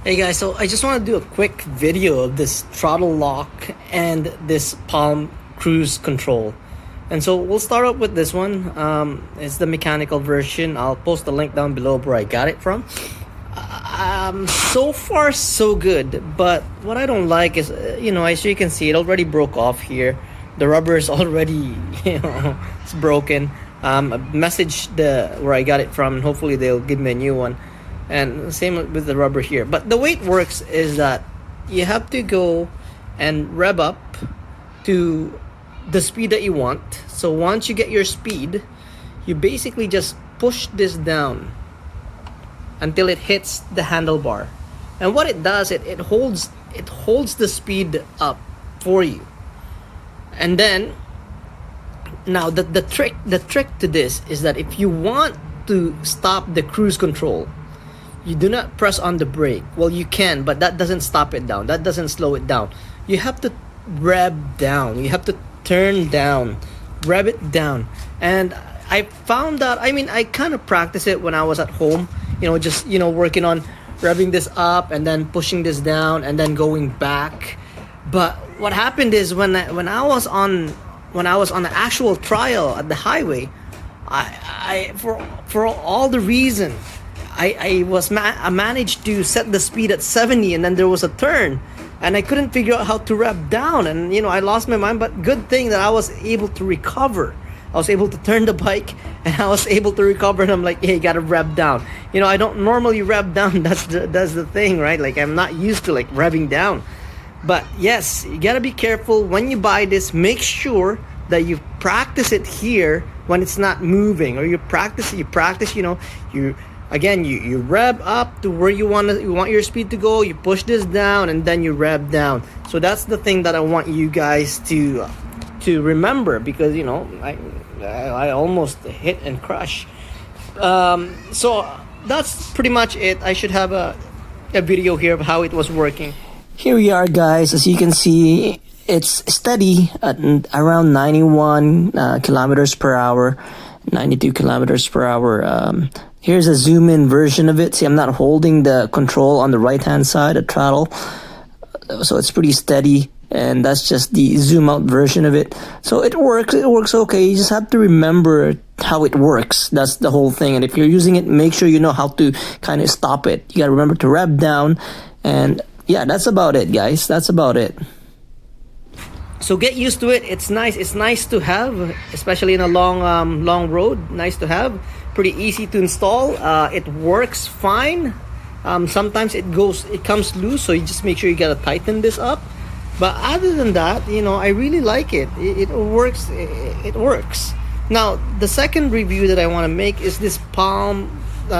Hey guys, so I just want to do a quick video of this throttle lock and this palm cruise control. And so we'll start up with this one. It's the mechanical version. I'll post the link down below where I got it from. So far so good, but what I don't like is, as you can see, it already broke off here. The rubber is already, it's broken. I messaged where I got it from, and hopefully they'll give me a new one. And same with the rubber here. But the way it works is that you have to go and rev up to the speed that you want. So once you get your speed, you basically just push this down until it hits the handlebar. And what it does, it holds the speed up for you. And then now the trick to this is that if you want to stop the cruise control, you do not press on the brake. Well, you can, but that doesn't stop it down. That doesn't slow it down. You have to rev down. You have to turn down, rev it down. And I found that, I kind of practiced it when I was at home, just, working on revving this up and then pushing this down and then going back. But what happened is when I was on the actual trial at the highway, I for all the reason, I managed to set the speed at 70, and then there was a turn and I couldn't figure out how to rev down, and I lost my mind. But good thing that I was able to recover. I was able to turn the bike and I was able to recover, and I'm like, hey, gotta rev down. I don't normally rev down. That's the thing, right? Like, I'm not used to like revving down. But yes, you gotta be careful when you buy this. Make sure that you practice it here when it's not moving, or you practice, you rev up to where you want your speed to go. You push this down and then you rev down. So that's the thing that I want you guys to remember, because I almost hit and crash. So that's pretty much it. I should have a video here of how it was working. Here we are, guys. As you can see, it's steady at around 91 kilometers per hour, 92 kilometers per hour. Here's a zoom in version of it. See, I'm not holding the control on the right hand side, the throttle, so it's pretty steady. And that's just the zoom out version of it. So it works okay. You just have to remember how it works. That's the whole thing. And if you're using it, make sure you know how to kind of stop it. You gotta remember to rev down. And yeah, that's about it, guys. That's about it. So get used to it. It's nice to have, especially in a long road. Nice to have. Pretty easy to install. It works fine. Sometimes it comes loose, so you just make sure you gotta tighten this up. But other than that, I really like it. It works. It works. Now, the second review that I want to make is this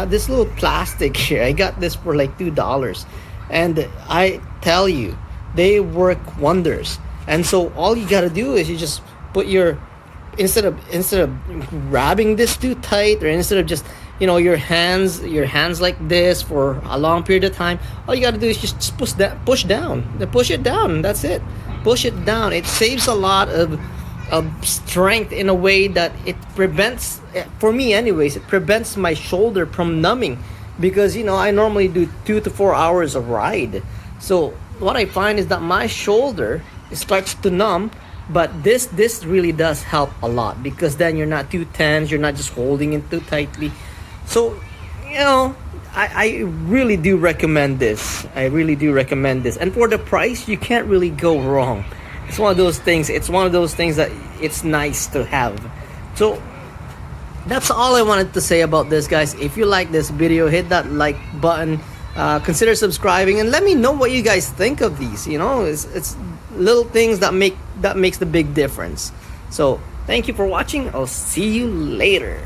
this little plastic here. I got this for like $2, and I tell you, they work wonders. And so all you gotta do is you just put instead of grabbing this too tight, or instead of just your hands like this for a long period of time, all you gotta do is just push it down. That's it. Push it down. It saves a lot of strength in a way that it prevents, for me anyways, it prevents my shoulder from numbing, because I normally do 2 to 4 hours of ride. So what I find is that my shoulder starts to numb. But this really does help a lot, because then you're not too tense, you're not just holding it too tightly. So, I really do recommend this. I really do recommend this. And for the price, you can't really go wrong. It's one of those things. It's one of those things that it's nice to have. So that's all I wanted to say about this, guys. If you like this video, hit that like button. Consider subscribing, and let me know what you guys think of these. It's little things that makes the big difference. So thank you for watching. I'll see you later.